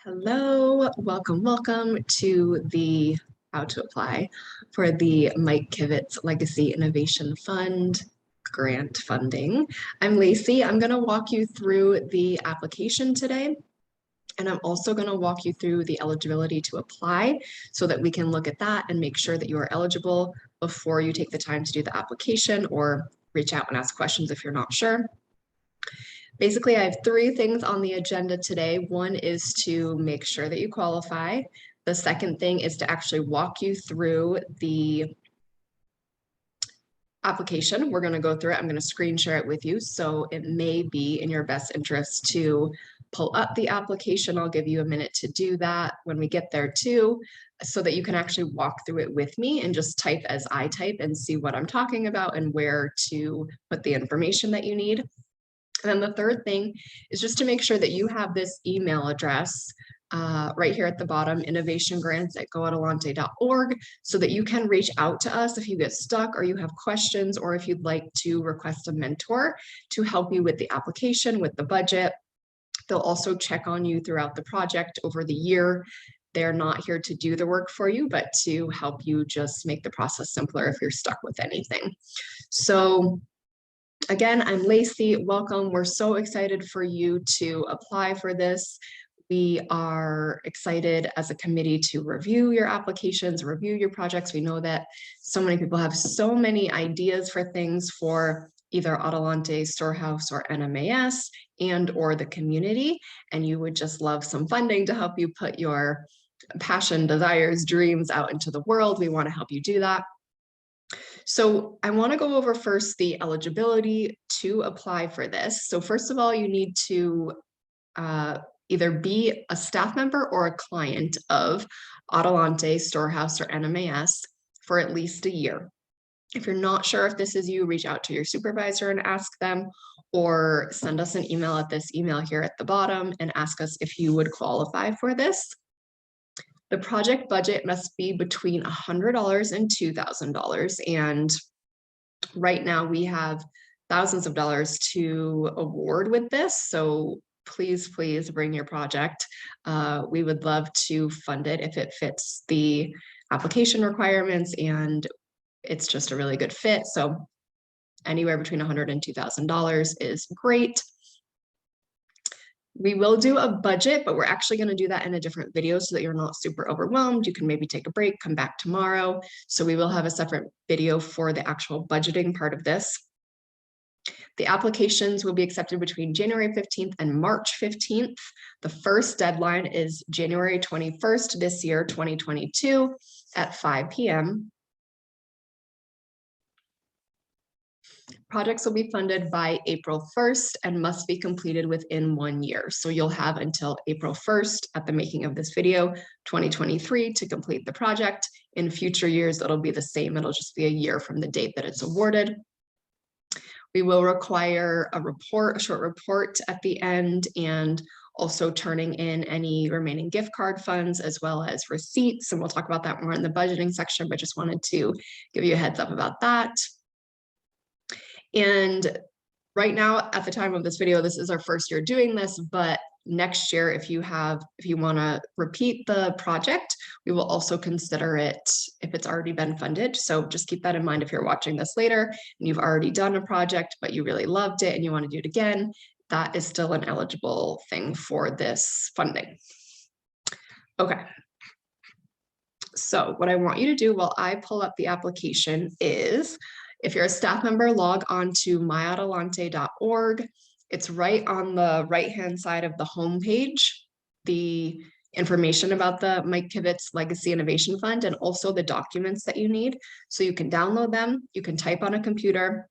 Hello, welcome to the how to apply for the Mike Kivitz Legacy Innovation Fund grant funding. I'm Lacey. I'm going to walk you through the application today. And I'm also going to walk you through the eligibility to apply so that we can look at that and make sure that you are eligible before you take the time to do the application or reach out and ask questions if you're not sure. Basically, I have three things on the agenda today. One is to make sure that you qualify. The second thing is to actually walk you through the application. We're going to go through it. I'm going to screen share it with you. So it may be in your best interest to pull up the application. I'll give you a minute to do that when we get there too, so that you can actually walk through it with me and just type as I type and see what I'm talking about and where to put the information that you need. And then the third thing is just to make sure that you have this email address right here at the bottom, innovationgrants@goadelante.org, so that you can reach out to us if you get stuck or you have questions, or if you'd like to request a mentor to help you with the application, with the budget. They'll also check on you throughout the project over the year. They're not here to do the work for you, but to help you just make the process simpler if you're stuck with anything. So again, I'm Lacey. Welcome. We're so excited for you to apply for this. We are excited as a committee to review your applications, review your projects. We know that so many people have so many ideas for things for either Adelante, Storehouse, or NMAS, and or the community, and you would just love some funding to help you put your passion, desires, dreams out into the world. We want to help you do that. So I want to go over first the eligibility to apply for this. So first of all, you need to either be a staff member or a client of Adelante, Storehouse, or NMAS for at least a year. If you're not sure if this is you, reach out to your supervisor and ask them, or send us an email at this email here at the bottom and ask us if you would qualify for this. The project budget must be between $100 and $2,000. And right now we have thousands of dollars to award with this. So please bring your project. We would love to fund it if it fits the application requirements and it's just a really good fit. So anywhere between $100 and $2,000 is great. We will do a budget, but we're actually going to do that in a different video so that you're not super overwhelmed. You can maybe take a break, come back tomorrow. So we will have a separate video for the actual budgeting part of this. The applications will be accepted between January 15th and March 15th. The first deadline is January 21st this year, 2022 at 5 p.m. Projects will be funded by April 1st and must be completed within 1 year. So you'll have until April 1st at the making of this video, 2023, to complete the project. In future years, it'll be the same. It'll just be a year from the date that it's awarded. We will require a short report at the end, and also turning in any remaining gift card funds as well as receipts. And we'll talk about that more in the budgeting section, but just wanted to give you a heads up about that. And right now, at the time of this video, this is our first year doing this, but next year, if you want to repeat the project, we will also consider it if it's already been funded. So just keep that in mind if you're watching this later and you've already done a project, but you really loved it and you want to do it again, that is still an eligible thing for this funding. Okay. So what I want you to do while I pull up the application is, if you're a staff member, log on to myadelante.org. It's right on the right-hand side of the homepage, the information about the Mike Kivitz Legacy Innovation Fund, and also the documents that you need. So you can download them, you can type on a computer,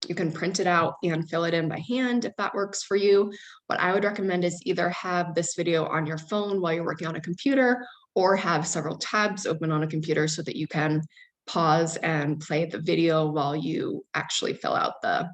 you can print it out and fill it in by hand if that works for you. What I would recommend is either have this video on your phone while you're working on a computer, or have several tabs open on a computer so that you can pause and play the video while you actually fill out the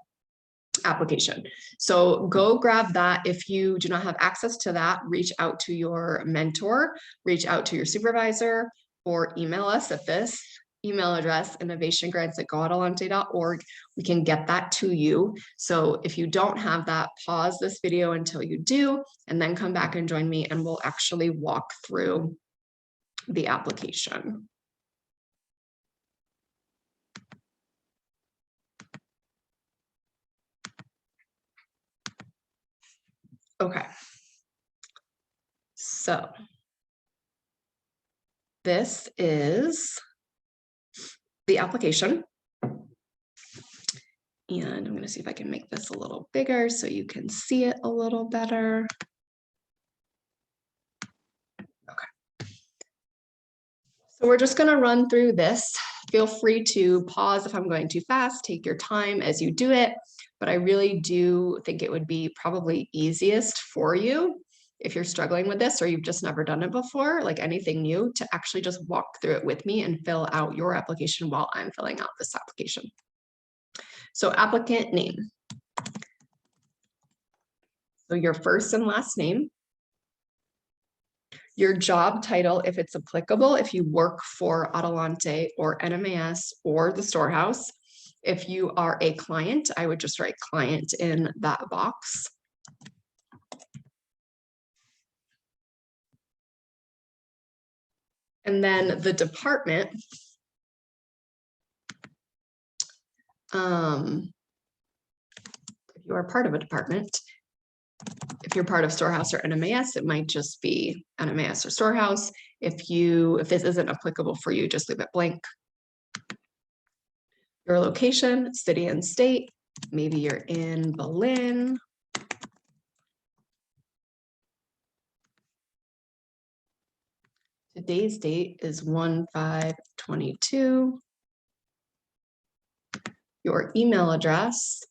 application. So go grab that. If you do not have access to that, reach out to your mentor, reach out to your supervisor, or email us at this email address, innovationgrants@goadelante.org, we can get that to you. So if you don't have that, pause this video until you do, and then come back and join me and we'll actually walk through the application. Okay. So this is the application. And I'm going to see if I can make this a little bigger so you can see it a little better. Okay. So we're just going to run through this. Feel free to pause if I'm going too fast, take your time as you do it. But I really do think it would be probably easiest for you if you're struggling with this or you've just never done it before, like anything new, to actually just walk through it with me and fill out your application while I'm filling out this application. So applicant name. So your first and last name. Your job title, if it's applicable, if you work for Adelante or NMAS or the storehouse. If you are a client, I would just write client in that box. And then the department. If you are part of a department, if you're part of storehouse or NMAS, it might just be NMAS or storehouse. If this isn't applicable for you, just leave it blank. Your location, city and state. Maybe you're in Berlin. Today's date is 1/5/22. Your email address.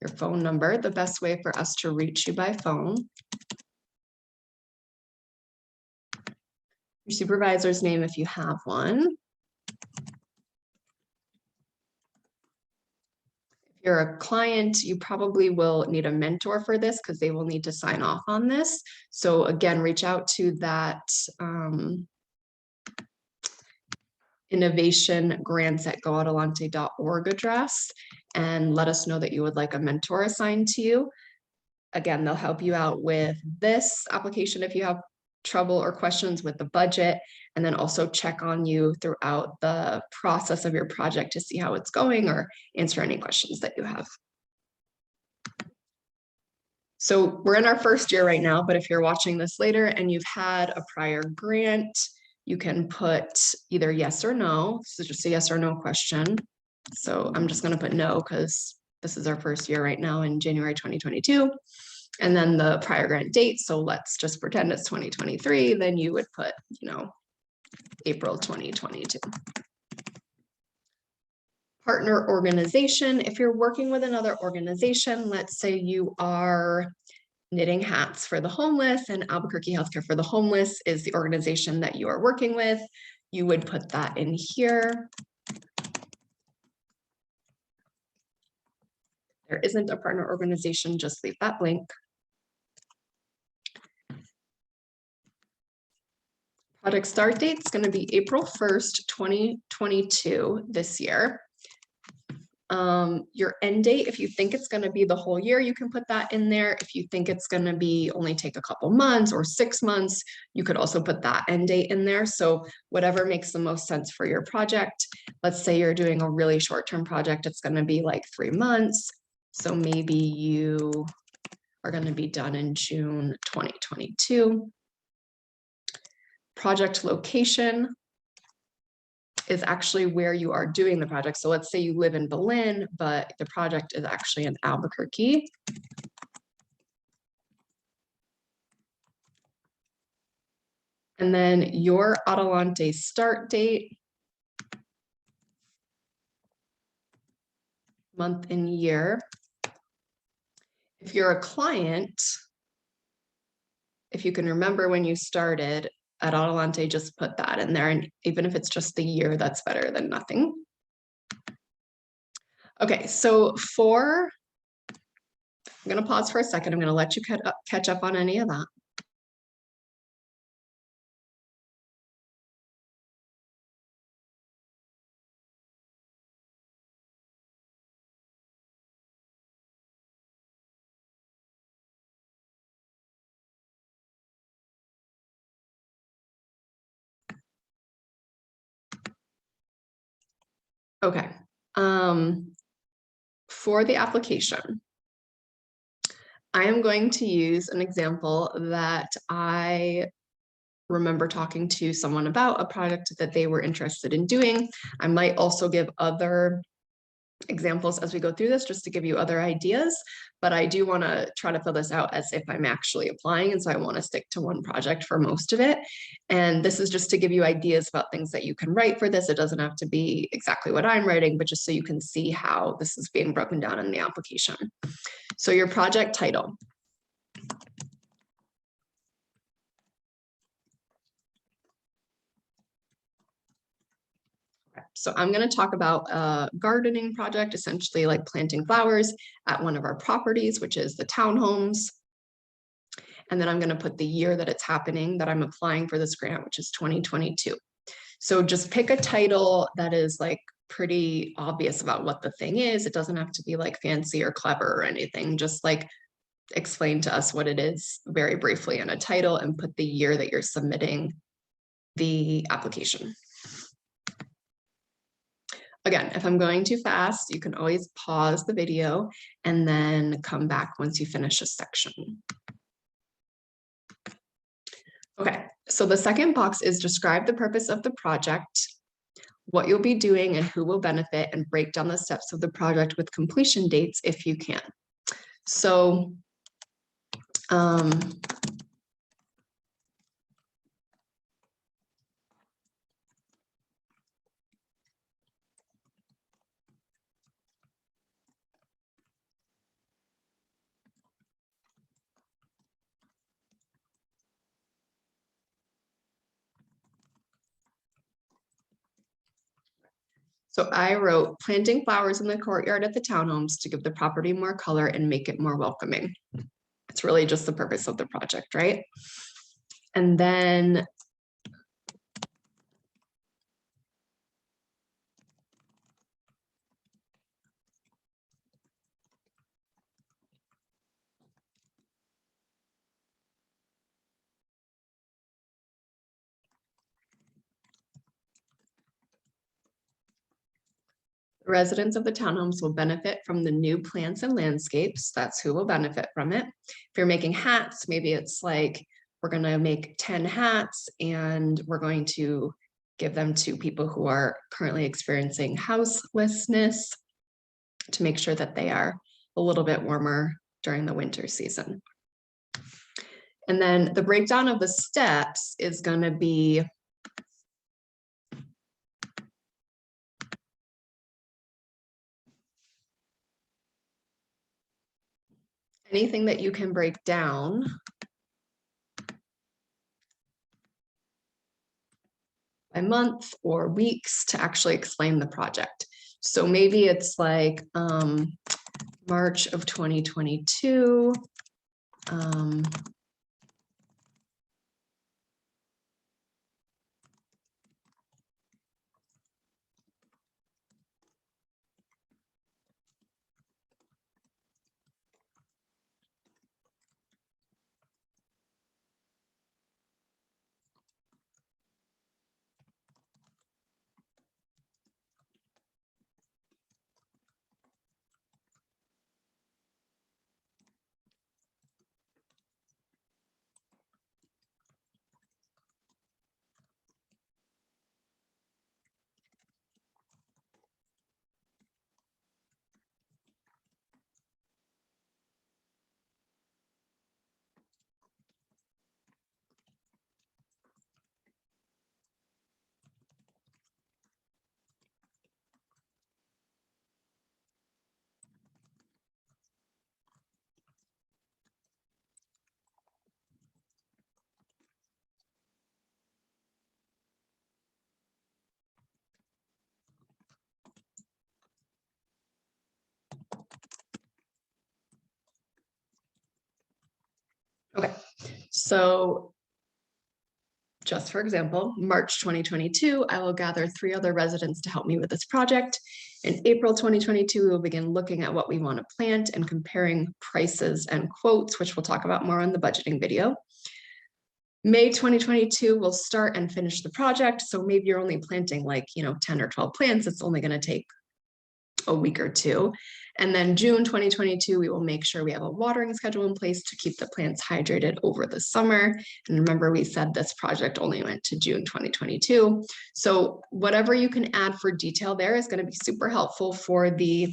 Your phone number, the best way for us to reach you by phone. Your supervisor's name if you have one. If you're a client, you probably will need a mentor for this because they will need to sign off on this. So again, reach out to that innovationgrants@goadelante.org address and let us know that you would like a mentor assigned to you. Again, they'll help you out with this application if you have trouble or questions with the budget, and then also check on you throughout the process of your project to see how it's going or answer any questions that you have. So we're in our first year right now, but if you're watching this later and you've had a prior grant, you can put either yes or no. This is just a yes or no question. So I'm just going to put no because this is our first year right now in January 2022. And then the prior grant date. So let's just pretend it's 2023. Then you would put, April 2022. Partner organization. If you're working with another organization, let's say you are Knitting Hats for the Homeless and Albuquerque Healthcare for the Homeless is the organization that you are working with, you would put that in here. There isn't a partner organization, just leave that blank. Project start date is going to be April 1st, 2022 this year. Your end date, if you think it's going to be the whole year, you can put that in there. If you think it's going to be only take a couple months or 6 months, you could also put that end date in there. So whatever makes the most sense for your project. Let's say you're doing a really short-term project, it's going to be like 3 months. So maybe you are going to be done in June 2022. Project location is actually where you are doing the project. So let's say you live in Berlin, but the project is actually in Albuquerque. And then your Adelante start date, month and year. If you're a client, if you can remember when you started at Adelante, just put that in there. And even if it's just the year, that's better than nothing. Okay, so I'm going to pause for a second. I'm going to let you catch up on any of that. Okay. For the application, I am going to use an example that I remember talking to someone about, a project that they were interested in doing. I might also give other examples as we go through this, just to give you other ideas, but I do want to try to fill this out as if I'm actually applying, and so I want to stick to one project for most of it. And this is just to give you ideas about things that you can write for this. It doesn't have to be exactly what I'm writing, but just so you can see how this is being broken down in the application. So your project title. So I'm going to talk about a gardening project, essentially like planting flowers at one of our properties, which is the townhomes. And then I'm going to put the year that it's happening, that I'm applying for this grant, which is 2022. So just pick a title that is like pretty obvious about what the thing is. It doesn't have to be like fancy or clever or anything. Just like explain to us what it is very briefly in a title, and put the year that you're submitting the application. Again, if I'm going too fast, you can always pause the video and then come back once you finish a section. Okay, so the second box is describe the purpose of the project, what you'll be doing and who will benefit, and break down the steps of the project with completion dates if you can. So So I wrote planting flowers in the courtyard at the townhomes to give the property more color and make it more welcoming. It's really just the purpose of the project, right? And then residents of the townhomes will benefit from the new plants and landscapes. That's who will benefit from it. If you're making hats, maybe it's like, we're going to make 10 hats and we're going to give them to people who are currently experiencing houselessness to make sure that they are a little bit warmer during the winter season. And then the breakdown of the steps is going to be anything that you can break down by month or weeks to actually explain the project. So maybe it's like March of 2022. So just for example, March 2022, I will gather 3 other residents to help me with this project. In April 2022, we will begin looking at what we want to plant and comparing prices and quotes, which we'll talk about more on the budgeting video. May 2022, we'll start and finish the project. So maybe you're only planting like, 10 or 12 plants. It's only going to take a week or 2. And then June 2022, we will make sure we have a watering schedule in place to keep the plants hydrated over the summer. And remember, we said this project only went to June 2022. So whatever you can add for detail there is going to be super helpful for the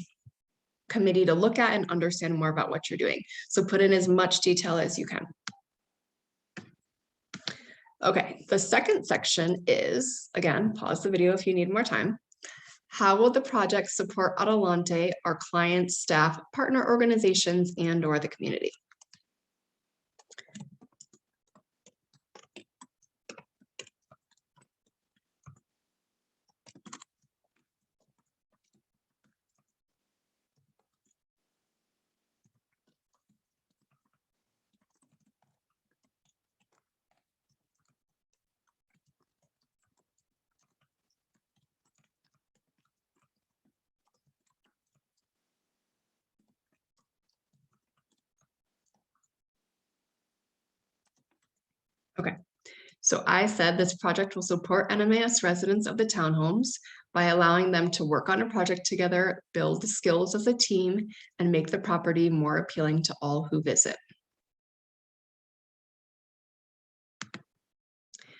committee to look at and understand more about what you're doing. So put in as much detail as you can. Okay, the second section is, again, pause the video if you need more time. How will the project support Adelante, our clients, staff, partner organizations, and/or the community? Okay, so I said this project will support NMAS residents of the townhomes by allowing them to work on a project together, build the skills as a team, and make the property more appealing to all who visit.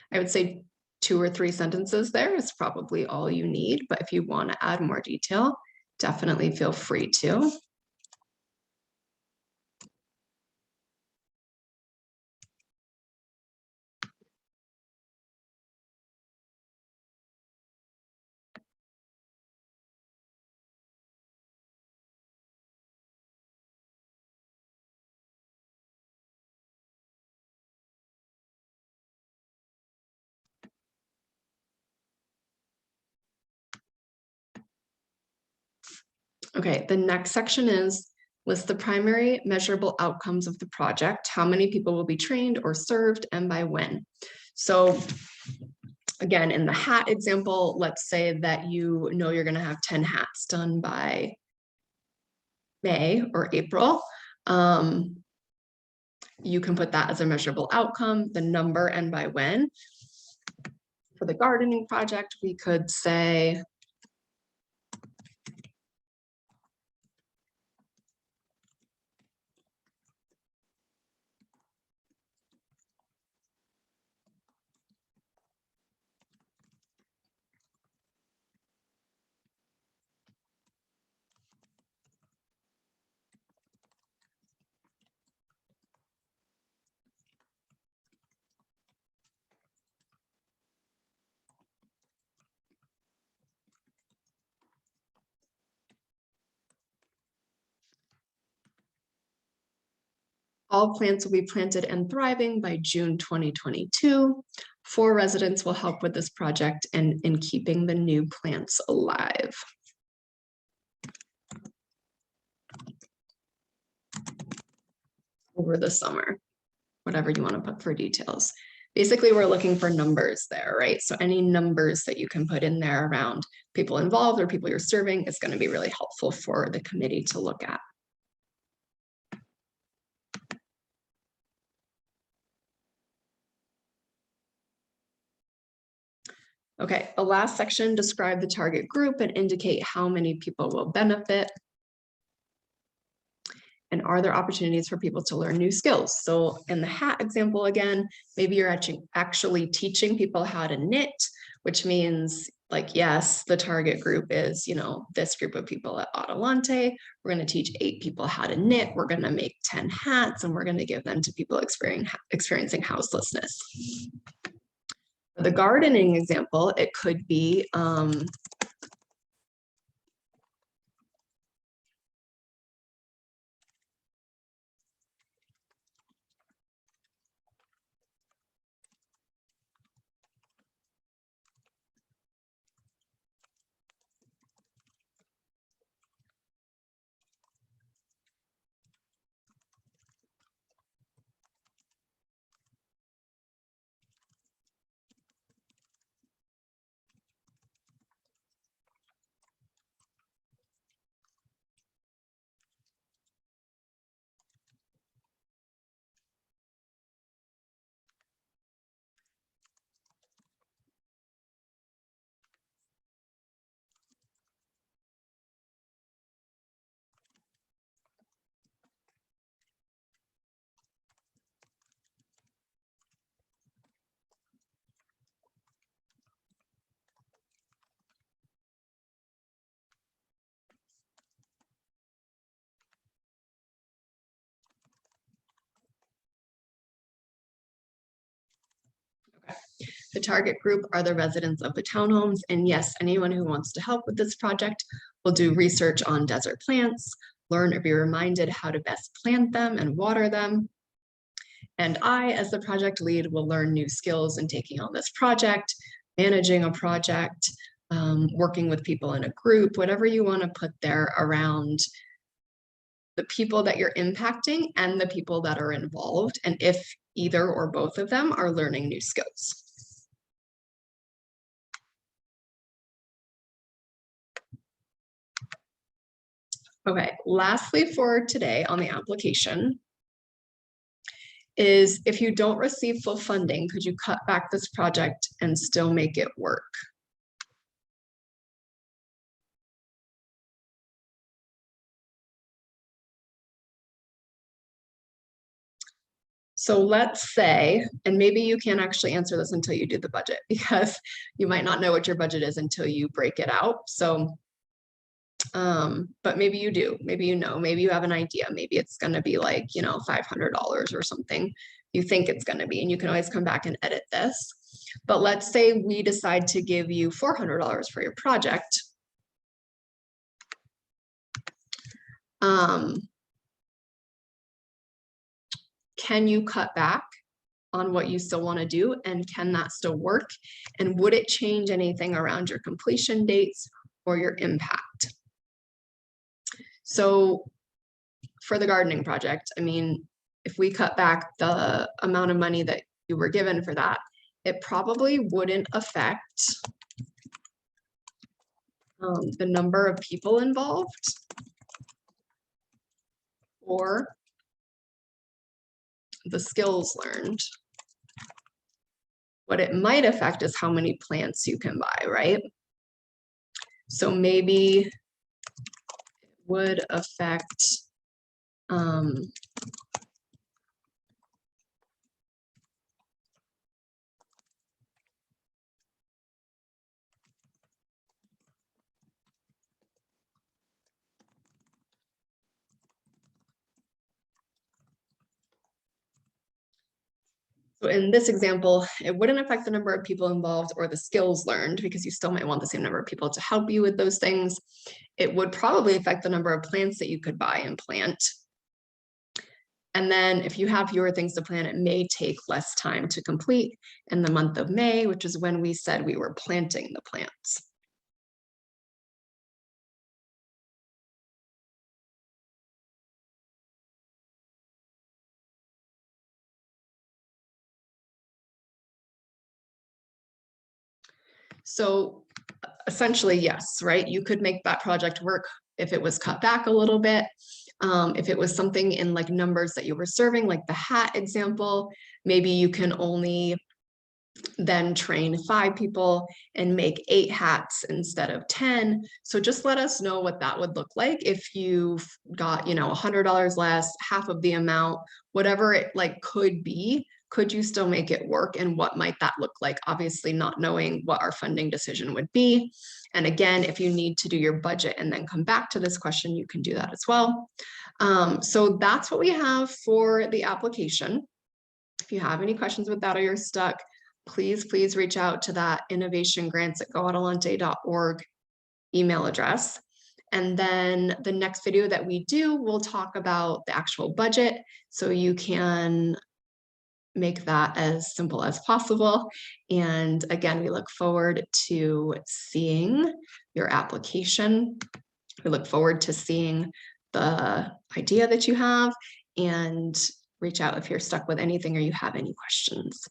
I would say 2 or 3 sentences there is probably all you need, but if you want to add more detail, definitely feel free to. Okay, the next section is list the primary measurable outcomes of the project. How many people will be trained or served and by when? So again, in the hat example, let's say that you know you're going to have 10 hats done by May or April. You can put that as a measurable outcome, the number and by when. For the gardening project, we could say all plants will be planted and thriving by June 2022. 4 residents will help with this project and in keeping the new plants alive. Over the summer, whatever you want to put for details. Basically, we're looking for numbers there, right? So any numbers that you can put in there around people involved or people you're serving is going to be really helpful for the committee to look at. Okay, the last section, describe the target group and indicate how many people will benefit. And are there opportunities for people to learn new skills? So in the hat example, again, maybe you're actually teaching people how to knit, which means like, yes, the target group is, this group of people at Adelante. We're going to teach 8 people how to knit. We're going to make 10 hats and we're going to give them to people experiencing houselessness. For the gardening example, it could be The target group are the residents of the townhomes. And yes, anyone who wants to help with this project will do research on desert plants, learn or be reminded how to best plant them and water them. And I, as the project lead, will learn new skills in taking on this project, managing a project, working with people in a group, whatever you want to put there around the people that you're impacting and the people that are involved, and if either or both of them are learning new skills. Okay, lastly for today on the application is if you don't receive full funding, could you cut back this project and still make it work? So let's say, and maybe you can't actually answer this until you do the budget because you might not know what your budget is until you break it out. So, but maybe you do, maybe you know, maybe you have an idea, maybe it's going to be like, you know, $500 or something you think it's going to be, and you can always come back and edit this. But let's say we decide to give you $400 for your project. Can you cut back on what you still want to do, and can that still work? And would it change anything around your completion dates or your impact? So for the gardening project, I mean, if we cut back the amount of money that you were given for that, it probably wouldn't affect the number of people involved or the skills learned. What it might affect is how many plants you can buy, right? So maybe it would affect so in this example, it wouldn't affect the number of people involved or the skills learned because you still might want the same number of people to help you with those things. It would probably affect the number of plants that you could buy and plant. And then if you have fewer things to plant, it may take less time to complete in the month of May, which is when we said we were planting the plants. So essentially, yes, right? You could make that project work if it was cut back a little bit. If it was something in like numbers that you were serving, like the hat example, maybe you can only then train 5 people and make 8 hats instead of 10. So just let us know what that would look like if you've got, you know, $100 less, half of the amount, whatever it like could be. Could you still make it work, and what might that look like? Obviously not knowing what our funding decision would be. And again, if you need to do your budget and then come back to this question, you can do that as well. So that's what we have for the application. If you have any questions with that or you're stuck, please reach out to that innovationgrants@goadelante.org email address. And then the next video that we do, we'll talk about the actual budget, so you can make that as simple as possible. And again, we look forward to seeing your application. We look forward to seeing the idea that you have, and reach out if you're stuck with anything or you have any questions.